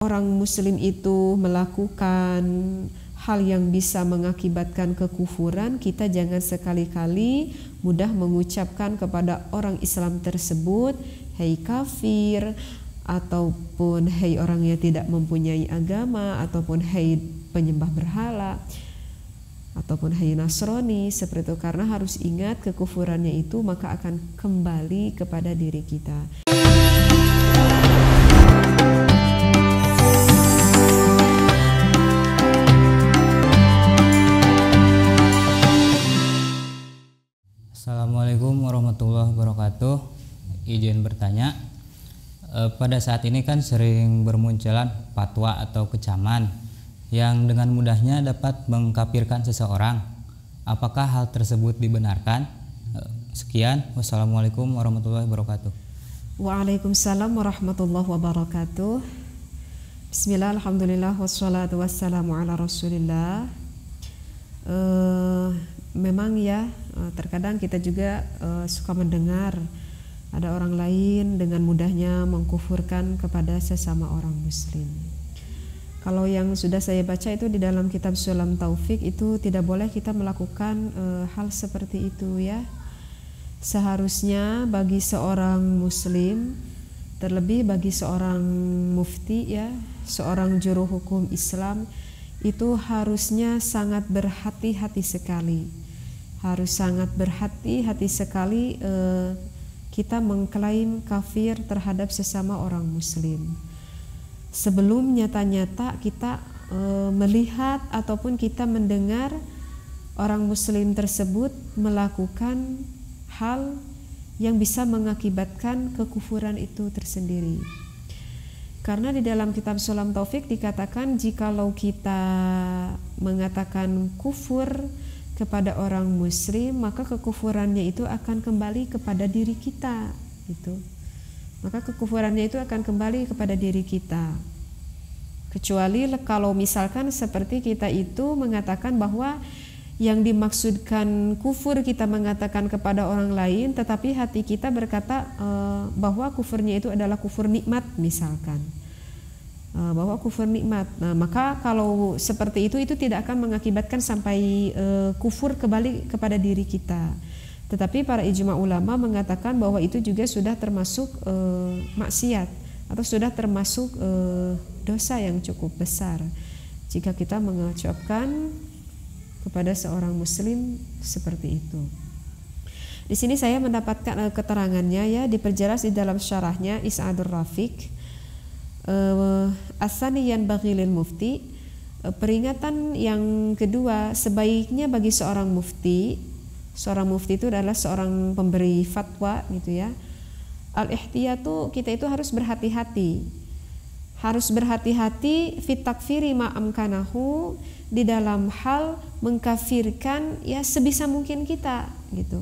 orang muslim itu melakukan hal yang bisa mengakibatkan kekufuran, kita jangan sekali-kali mudah mengucapkan kepada orang Islam tersebut, "Hei kafir," ataupun "Hei orang yang tidak mempunyai agama," ataupun "Hei penyembah berhala," ataupun "Hei Nasrani," seperti itu. Karena harus ingat kekufurannya itu maka akan kembali kepada diri kita. Assalamualaikum warahmatullahi wabarakatuh. Izin bertanya, pada saat ini kan sering bermunculan fatwa atau kecaman yang dengan mudahnya dapat mengkafirkan seseorang. Apakah hal tersebut dibenarkan? Sekian, wassalamualaikum warahmatullahi wabarakatuh. Waalaikumsalam warahmatullahi wabarakatuh. Bismillah, alhamdulillah, wassalatu wassalamu ala rasulillah. Memang ya, terkadang kita juga suka mendengar ada orang lain dengan mudahnya mengkufurkan kepada sesama orang muslim. Kalau yang sudah saya baca itu di dalam kitab Sulam Taufik itu tidak boleh kita melakukan hal seperti itu ya. Seharusnya bagi seorang muslim, terlebih bagi seorang mufti ya, seorang juru hukum Islam, itu harusnya sangat berhati-hati sekali. Harus sangat berhati-hati sekali kita mengklaim kafir terhadap sesama orang muslim. Sebelum nyata-nyata kita melihat ataupun kita mendengar orang muslim tersebut melakukan hal yang bisa mengakibatkan kekufuran itu tersendiri. Karena di dalam kitab Sulam Taufik dikatakan jikalau kita mengatakan kufur kepada orang muslim, maka kekufurannya itu akan kembali kepada diri kita gitu. Maka kekufurannya itu akan kembali kepada diri kita. Kecuali kalau misalkan seperti kita itu mengatakan bahwa yang dimaksudkan kufur kita mengatakan kepada orang lain, tetapi hati kita berkata bahwa kufurnya itu adalah kufur nikmat misalkan. Bahwa kufur nikmat. Nah, maka kalau seperti itu tidak akan mengakibatkan sampai kufur kembali kepada diri kita. Tetapi para ijma ulama mengatakan bahwa itu juga sudah termasuk maksiat atau sudah termasuk dosa yang cukup besar jika kita mengucapkan kepada seorang muslim seperti itu. Di sini saya mendapatkan keterangannya ya, diperjelas di dalam syarahnya Is'adur Rafiq. As-saniyan baghilil mufti, peringatan yang kedua sebaiknya bagi seorang mufti itu adalah seorang pemberi fatwa gitu ya. Al-ihtiyatu, kita itu harus berhati-hati. Harus berhati-hati fit takfiri ma amkanahu, di dalam hal mengkafirkan ya sebisa mungkin kita gitu.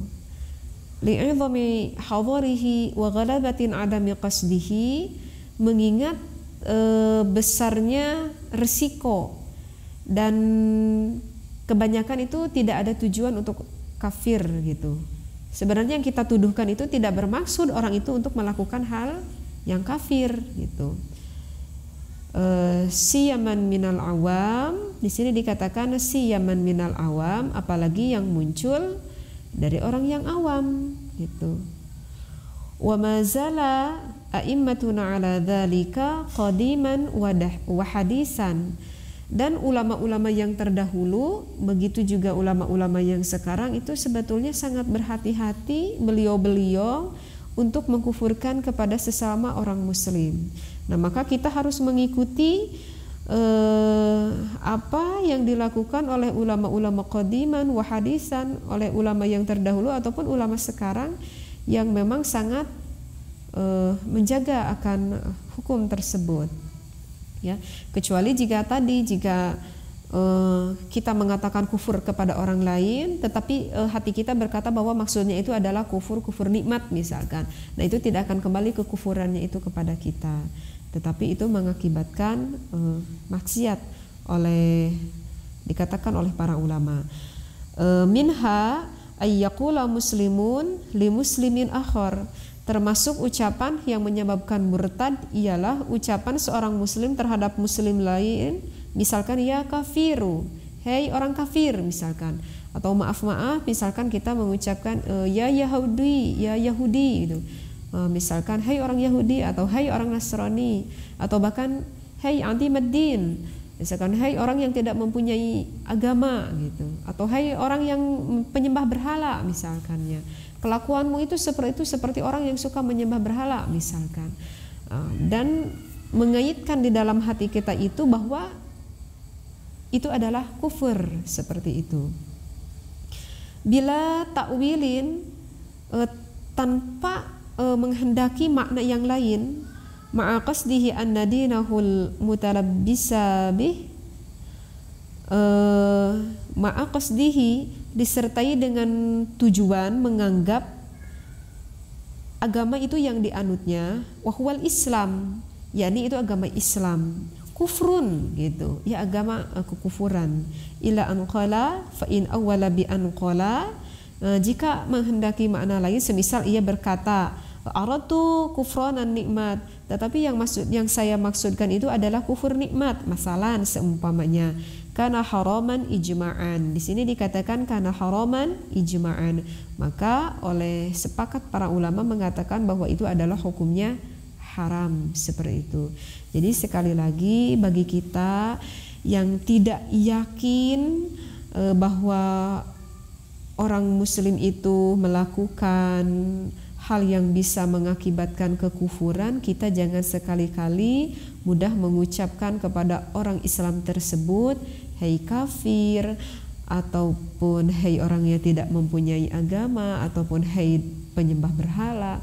Li'idhami hadarihi wa ghalabatin adami qasdihi, mengingat besarnya resiko dan kebanyakan itu tidak ada tujuan untuk kafir gitu. Sebenarnya yang kita tuduhkan itu tidak bermaksud orang itu untuk melakukan hal yang kafir gitu. Siyaman minal awam, di sini dikatakan siyaman minal awam, apalagi yang muncul dari orang yang awam gitu. Wa mazala a'immatuna ala dzalika qadiman wa hadisan, dan ulama-ulama yang terdahulu begitu juga ulama-ulama yang sekarang itu sebetulnya sangat berhati-hati beliau-beliau untuk mengkufurkan kepada sesama orang muslim. Nah, maka kita harus mengikuti apa yang dilakukan oleh ulama-ulama qadiman wa hadisan, oleh ulama yang terdahulu ataupun ulama sekarang yang memang sangat menjaga akan hukum tersebut ya. Kecuali jika kita mengatakan kufur kepada orang lain tetapi hati kita berkata bahwa maksudnya itu adalah kufur nikmat misalkan, nah itu tidak akan kembali kekufurannya itu kepada kita, tetapi itu mengakibatkan maksiat dikatakan oleh para ulama. Minha ayyaqula muslimun li muslimin akhar, Termasuk ucapan yang menyebabkan murtad ialah ucapan seorang muslim terhadap muslim lain, misalkan ya kafiru, hei orang kafir misalkan, atau maaf misalkan kita mengucapkan ya Yahudi, ya Yahudi gitu. Misalkan hei orang Yahudi atau hei orang Nasrani, atau bahkan hei anti Madin, misalkan hei orang yang tidak mempunyai agama gitu, atau hei orang yang penyembah berhala misalkannya. Kelakuanmu itu seperti orang yang suka menyembah berhala misalkan. Dan mengaitkan di dalam hati kita itu bahwa itu adalah kufur seperti itu. Bila takwilin tanpa menghendaki makna yang lain, ma'a qasdihi anna dinahul mutalabbisa bih, ma'a qasdihi disertai dengan tujuan menganggap agama itu yang dianutnya wahwal Islam, yakni itu agama Islam, kufrun gitu ya, agama kekufuran. Ila anqala fa in awwala bi anqala, jika menghendaki makna lain semisal ia berkata aratu kufranan nikmat, tetapi yang saya maksudkan itu adalah kufur nikmat, masalan seumpamanya kana haraman ijma'an. Di sini dikatakan kana haraman ijma'an, maka oleh sepakat para ulama mengatakan bahwa itu adalah hukumnya haram seperti itu. Jadi sekali lagi bagi kita yang tidak yakin bahwa orang muslim itu melakukan hal yang bisa mengakibatkan kekufuran, kita jangan sekali-kali mudah mengucapkan kepada orang Islam tersebut hei kafir, ataupun hei orang yang tidak mempunyai agama, ataupun hei penyembah berhala,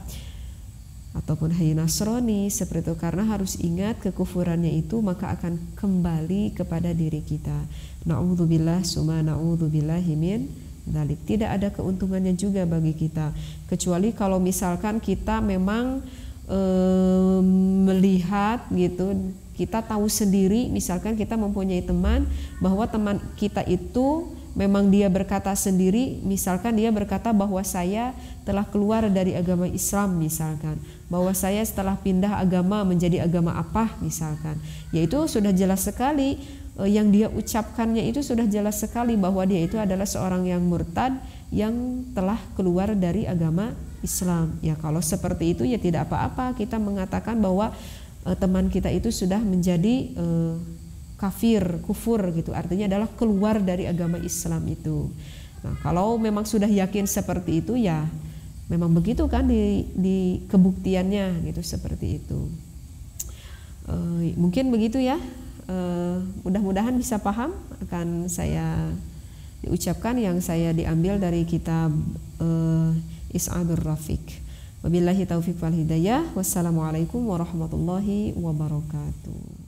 ataupun hei Nasrani seperti itu, karena harus ingat kekufurannya itu maka akan kembali kepada diri kita. Na'udzubillah summa na'udzubillahi min dzalik. Tidak ada keuntungannya juga bagi kita, kecuali kalau misalkan kita memang melihat gitu, kita tahu sendiri, misalkan kita mempunyai teman, bahwa teman kita itu memang dia berkata sendiri, misalkan dia berkata bahwa saya telah keluar dari agama Islam misalkan, bahwa saya setelah pindah agama menjadi agama apa misalkan, yaitu sudah jelas sekali yang dia ucapkannya itu sudah jelas sekali bahwa dia itu adalah seorang yang murtad yang telah keluar dari agama Islam. Ya kalau seperti itu ya tidak apa-apa kita mengatakan bahwa teman kita itu sudah menjadi kafir, kufur gitu, artinya adalah keluar dari agama Islam itu. Nah kalau memang sudah yakin seperti itu ya memang begitu kan di kebuktiannya gitu, seperti itu. Mungkin begitu ya. Mudah-mudahan bisa paham akan saya diucapkan yang saya diambil dari kitab Is'adur Rafiq. Wabillahi taufiq wal hidayah. Wassalamualaikum warahmatullahi wabarakatuh.